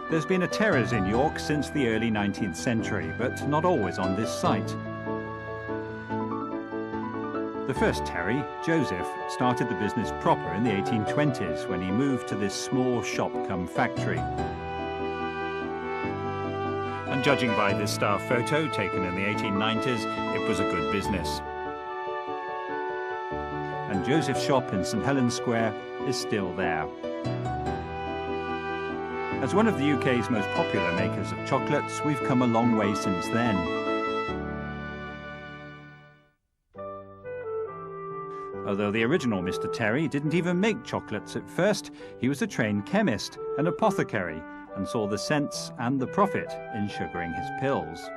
There's been a Terry's in York since the early 19th century, but not always on this site. The first Terry, Joseph, started the business proper in the 1820s when he moved to this small shop-cum-factory. And judging by this star photo taken in the 1890s, it was a good business. And Joseph's shop in St Helens Square is still there. As one of the UK's most popular makers of chocolates, we've come a long way since then. Although the original Mr. Terry didn't even make chocolates at first, he was a trained chemist, an apothecary, and saw the sense and the profit in sugaring his pills.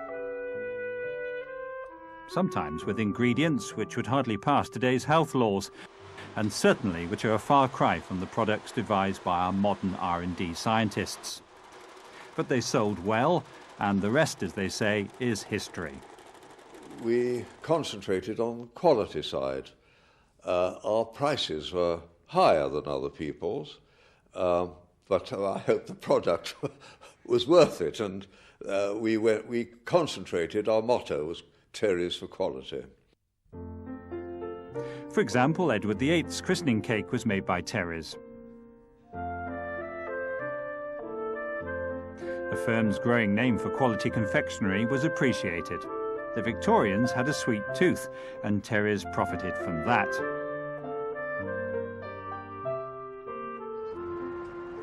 Sometimes with ingredients which would hardly pass today's health laws, and certainly which are a far cry from the products devised by our modern R&D scientists. But they sold well, and the rest, as they say, is history. We concentrated on the quality side. Our prices were higher than other people's, but I hope the product was worth it, and we concentrated. Our motto was Terry's for quality. For example, Edward VIII's christening cake was made by Terry's. The firm's growing name for quality confectionery was appreciated. The Victorians had a sweet tooth, and Terry's profited from that.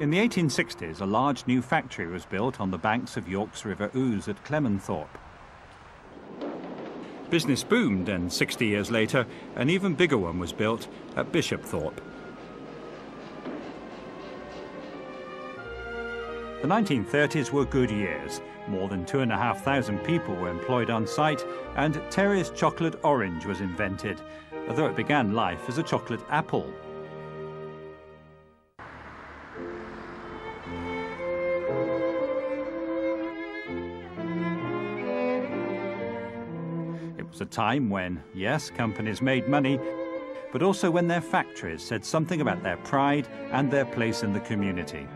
In the 1860s, a large new factory was built on the banks of York's River Ouse at Clementhorpe. Business boomed, and 60 years later, an even bigger one was built at Bishopthorpe. The 1930s were good years. More than 2,500 people were employed on site, and Terry's chocolate orange was invented, although it began life as a chocolate apple. It was a time when, yes, companies made money, but also when their factories said something about their pride and their place in the community.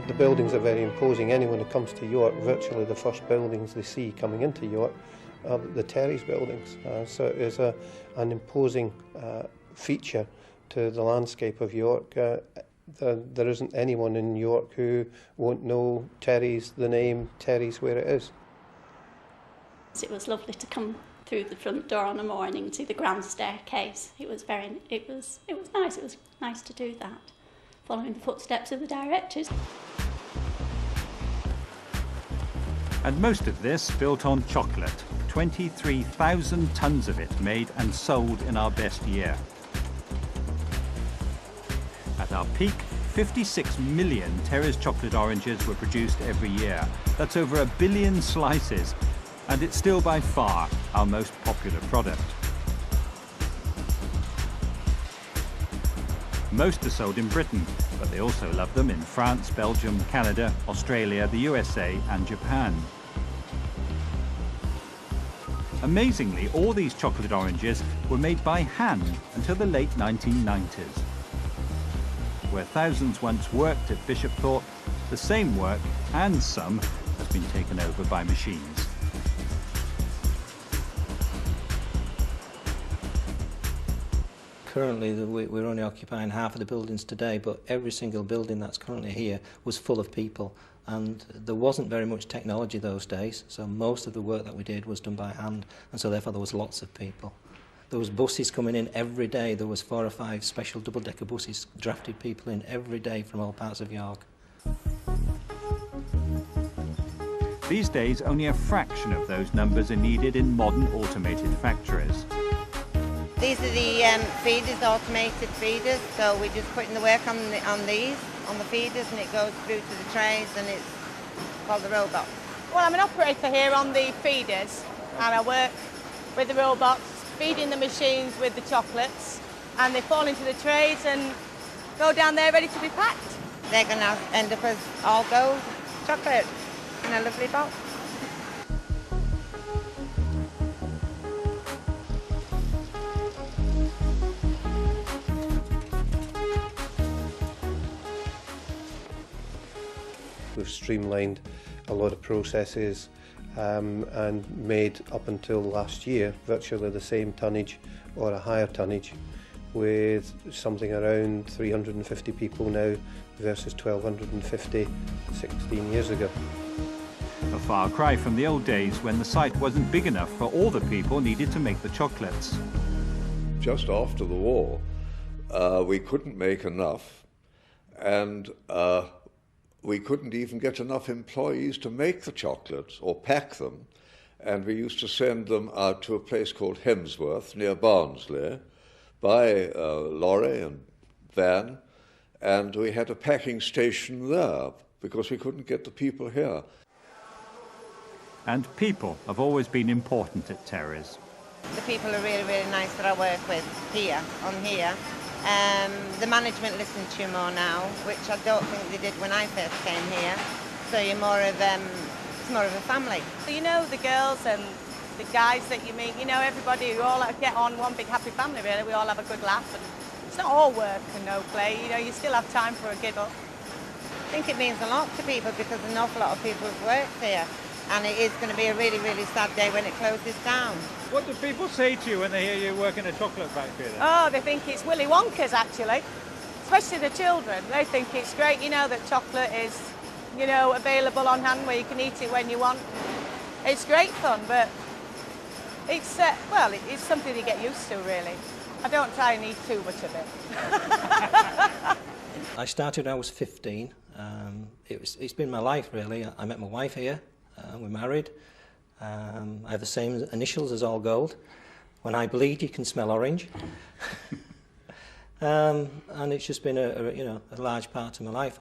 The buildings are very imposing. Anyone who comes to York, virtually the first buildings they see coming into York are the Terry's buildings. So it is an imposing feature to the landscape of York. There isn't anyone in York who won't know Terry's, the name Terry's where it is. It was lovely to come through the front door on a morning, see the grand staircase. It was nice. It was nice to do that, following the footsteps of the directors. And most of this built on chocolate, 23,000 tonnes of it made and sold in our best year. At our peak, 56 million Terry's chocolate oranges were produced every year. That's over 1 billion slices, and it's still by far our most popular product. Most are sold in Britain, but they also love them in France, Belgium, Canada, Australia, the USA and Japan. Amazingly, all these chocolate oranges were made by hand until the late 1990s. Where thousands once worked at Bishopthorpe, the same work, and some, has been taken over by machines. Currently, we're only occupying half of the buildings today, but every single building that's currently here was full of people. And there wasn't very much technology those days, so most of the work that we did was done by hand, and so therefore there was lots of people. There was buses coming in every day. There was 4 or 5 special double-decker buses drafted people in every day from all parts of York. These days, only a fraction of those numbers are needed in modern automated factories. These are the feeders, automated feeders, so we're just putting the work on these, on the feeders, and it goes through to the trays, and it's called the robot. Well, I'm an operator here on the feeders, and I work with the robots, feeding the machines with the chocolates, and they fall into the trays and go down there ready to be packed. They're going to end up as all gold chocolate in a lovely box. We've streamlined a lot of processes and made, up until last year, virtually the same tonnage or a higher tonnage, with something around 350 people now versus 1,250 16 years ago. A far cry from the old days when the site wasn't big enough for all the people needed to make the chocolates. Just after the war, we couldn't make enough, and we couldn't even get enough employees to make the chocolates or pack them, and we used to send them out to a place called Hemsworth near Barnsley by lorry and van, and we had a packing station there because we couldn't get the people here. And people have always been important at Terry's. The people are really, really nice that I work with here, on here. The management listen to you more now, which I don't think they did when I first came here. So you're more of, it's more of a family. You know, the girls and the guys that you meet, you know, everybody, you all get on, one big happy family really. We all have a good laugh, and it's not all work and no play, you know, you still have time for a giggle. I think it means a lot to people because an awful lot of people have worked here, and it is going to be a really, really sad day when it closes down. What do people say to you when they hear you work in a chocolate factory then? Oh, they think it's Willy Wonka's actually, especially the children. They think it's great, you know, that chocolate is, you know, available on hand where you can eat it when you want. It's great fun, but it's, well, it's something you get used to really. I don't try and eat too much of it. I started when I was 15. It's been my life really. I met my wife here, we're married. I have the same initials as All Gold. When I bleed, you can smell orange. And it's just been a large part of my life.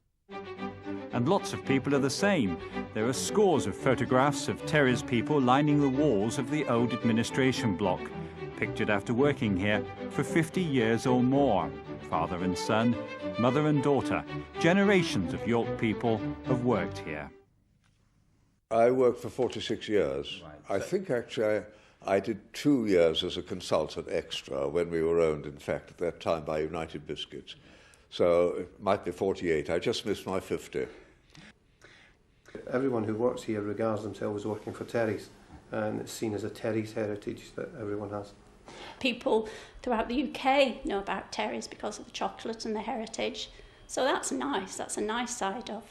And lots of people are the same. There are scores of photographs of Terry's people lining the walls of the old administration block, pictured after working here for 50 years or more. Father and son, mother and daughter, generations of York people have worked here. I worked for 46 years. Right. I think actually I did 2 years as a consultant extra when we were owned, in fact, at that time by United Biscuits. So it might be 48. I just missed my 50. Everyone who works here regards themselves as working for Terry's, and it's seen as a Terry's heritage that everyone has. People throughout the UK know about Terry's because of the chocolate and the heritage. So that's nice. That's a nice side of.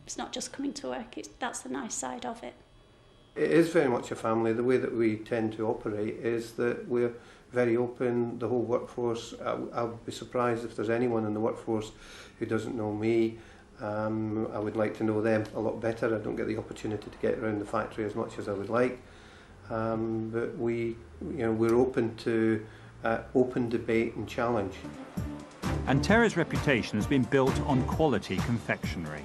It's not just coming to work. That's the nice side of it. It is very much a family. The way that we tend to operate is that we're very open. The whole workforce. I would be surprised if there's anyone in the workforce who doesn't know me. I would like to know them a lot better. I don't get the opportunity to get around the factory as much as I would like. But we're open to open debate and challenge. And Terry's reputation has been built on quality confectionery.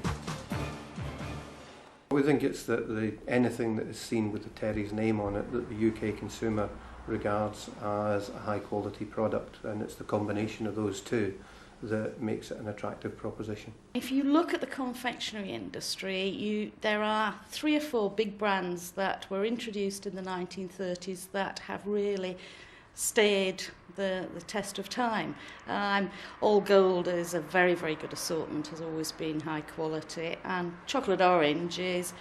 We think it's that anything that is seen with the Terry's name on it that the UK consumer regards as a high quality product, and it's the combination of those two that makes it an attractive proposition. If you look at the confectionery industry, there are 3 or 4 big brands that were introduced in the 1930s that have really stayed the test of time. All Gold is a very, very good assortment, has always been high quality, and Chocolate Orange is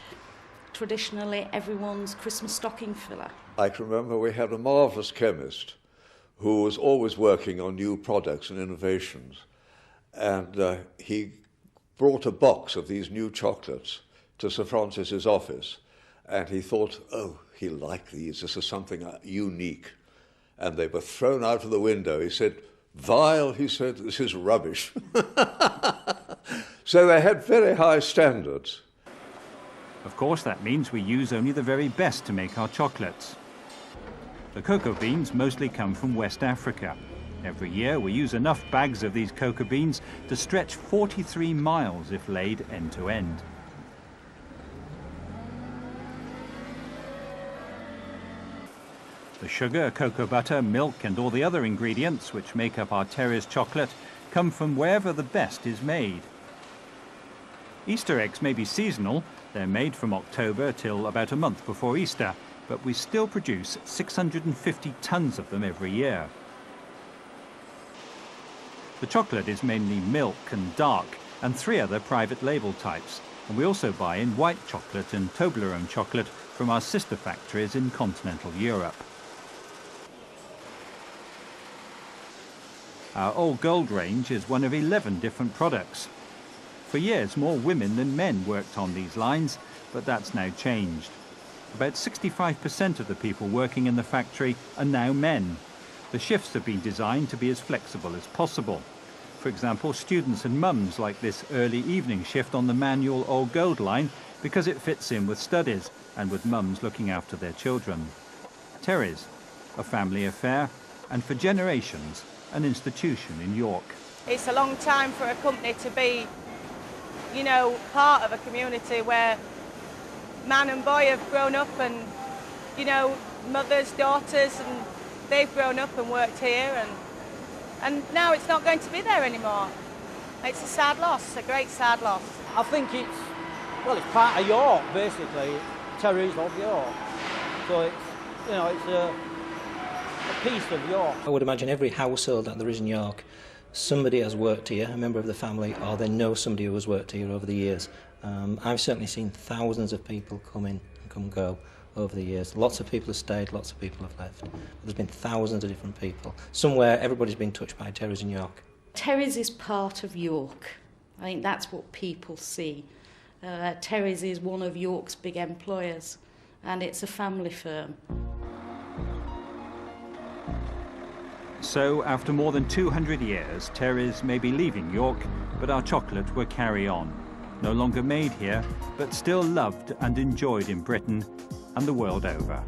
traditionally everyone's Christmas stocking filler. I can remember we had a marvellous chemist who was always working on new products and innovations, and he brought a box of these new chocolates to Sir Francis's office, and he thought, oh, he'll like these, this is something unique. And they were thrown out of the window. He said, vile, he said, this is rubbish. So they had very high standards. Of course, that means we use only the very best to make our chocolates. The cocoa beans mostly come from West Africa. Every year we use enough bags of these cocoa beans to stretch 43 miles if laid end to end. The sugar, cocoa butter, milk and all the other ingredients which make up our Terry's chocolate come from wherever the best is made. Easter eggs may be seasonal. They're made from October till about a month before Easter, but we still produce 650 tons of them every year. The chocolate is mainly milk and dark, and 3 other private label types, and we also buy in white chocolate and Toblerone chocolate from our sister factories in continental Europe. Our All Gold range is one of 11 different products. For years, more women than men worked on these lines, but that's now changed. About 65% of the people working in the factory are now men. The shifts have been designed to be as flexible as possible. For example, students and mums like this early evening shift on the manual All Gold line because it fits in with studies and with mums looking after their children. Terry's, a family affair, and for generations, an institution in York. It's a long time for a company to be, you know, part of a community where man and boy have grown up and, you know, mothers, daughters, and they've grown up and worked here, and now it's not going to be there anymore. It's a sad loss, a great sad loss. I think it's part of York, basically. Terry's of York. So it's, you know, it's a piece of York. I would imagine every household that there is in York, somebody has worked here, a member of the family, or they know somebody who has worked here over the years. I've certainly seen thousands of people come in and come and go over the years. Lots of people have stayed, lots of people have left. There's been thousands of different people. Somewhere everybody's been touched by Terry's in York. Terry's is part of York. I think that's what people see. Terry's is one of York's big employers, and it's a family firm. So, after more than 200 years, Terry's may be leaving York, but our chocolate will carry on. No longer made here, but still loved and enjoyed in Britain and the world over.